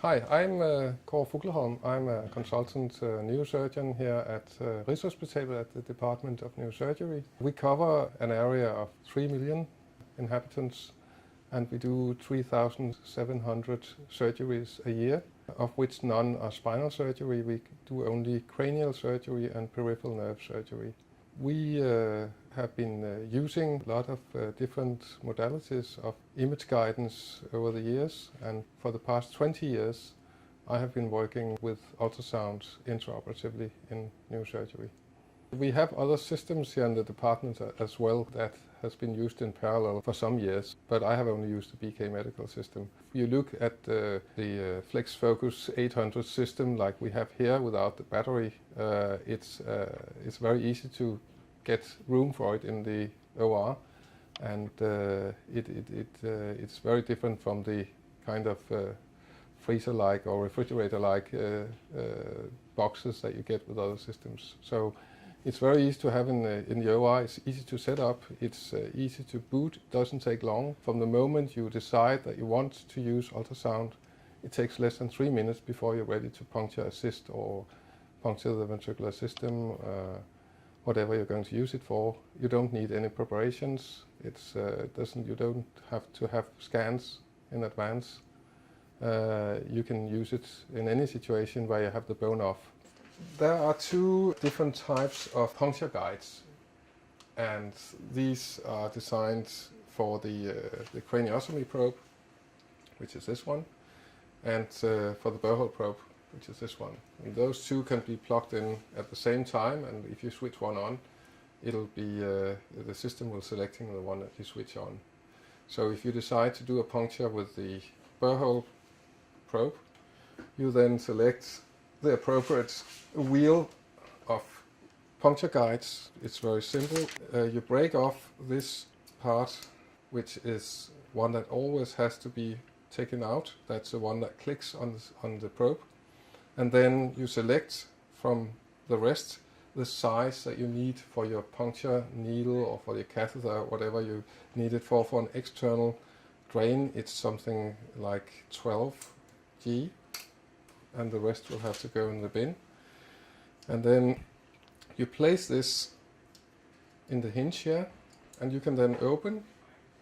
Hi, I'm Kåre Fugleholm. I'm a consultant neurosurgeon here at Rigshospitalet at the Department of Neurosurgery. We cover an area of 3 million inhabitants and we do 3,700 surgeries a year, of which none are spinal surgery. We do only cranial surgery and peripheral nerve surgery. We have been using a lot of different modalities of image guidance over the years, and for the past 20 years I have been working with ultrasound intraoperatively in neurosurgery. We have other systems here in the department as well that has been used in parallel for some years, but I have only used the BK Medical system. If you look at the FlexFocus 800 system like we have here without the battery, it's very easy to get room for it in the OR, and it's very different from the kind of freezer-like or refrigerator-like boxes that you get with other systems. So it's very easy to have in the OR. It's easy to set up. It's easy to boot. It doesn't take long. From the moment you decide that you want to use ultrasound, it takes less than 3 minutes before you're ready to puncture assist or puncture the ventricular system, whatever you're going to use it for. You don't need any preparations. You don't have to have scans in advance. You can use it in any situation where you have the bone off. There are two different types of puncture guides, and these are designed for the craniotomy probe, which is this one, and for the burrhole probe, which is this one. And those two can be plugged in at the same time, and if you switch one on, it'll be the system will selecting the one that you switch on. So if you decide to do a puncture with the burrhole probe, you then select the appropriate wheel of puncture guides. It's very simple. You break off this part, which is one that always has to be taken out. That's the one that clicks on the probe. And then you select from the rest the size that you need for your puncture needle or for your catheter, whatever you need it for. For an external drain, it's something like 12G. And the rest will have to go in the bin. And then you place this in the hinge here, and you can then open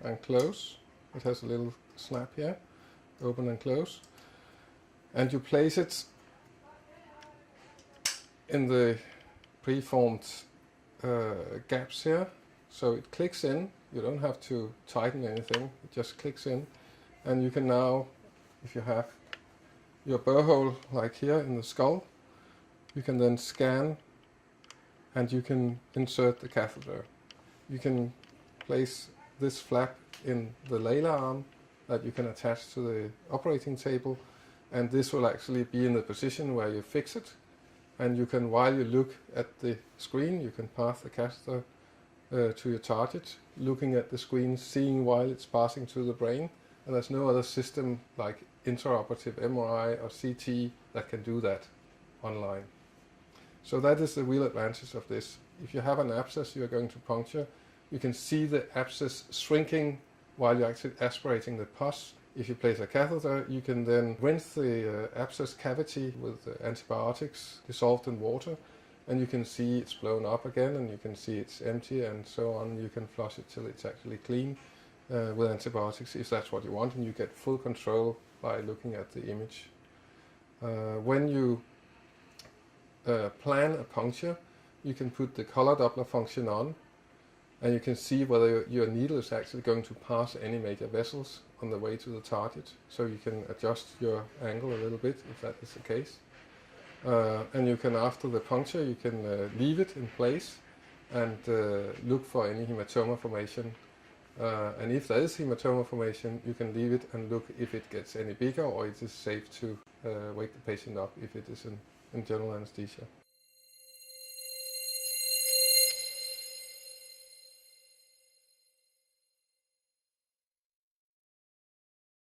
and close. It has a little snap here, open and close. And you place it in the preformed gaps here, so it clicks in. You don't have to tighten anything, it just clicks in. And you can now, if you have your burrhole like here in the skull, you can then scan and you can insert the catheter. You can place this flap in the layler arm that you can attach to the operating table, and this will actually be in the position where you fix it. And you can, while you look at the screen, you can pass the catheter to your target, looking at the screen, seeing while it's passing to the brain. And there's no other system like intraoperative MRI or CT that can do that online. So that is the real advantage of this. If you have an abscess you are going to puncture, you can see the abscess shrinking while you're actually aspirating the pus. If you place a catheter, you can then rinse the abscess cavity with antibiotics dissolved in water, and you can see it's blown up again, and you can see it's empty, and so on. You can flush it till it's actually clean with antibiotics if that's what you want, and you get full control by looking at the image. When you plan a puncture, you can put the color Doppler function on, and you can see whether your needle is actually going to pass any major vessels on the way to the target. So you can adjust your angle a little bit if that is the case. And you can, after the puncture, you can leave it in place and look for any hematoma formation. And if there is hematoma formation, you can leave it and look if it gets any bigger, or it is safe to wake the patient up if it is in general anesthesia.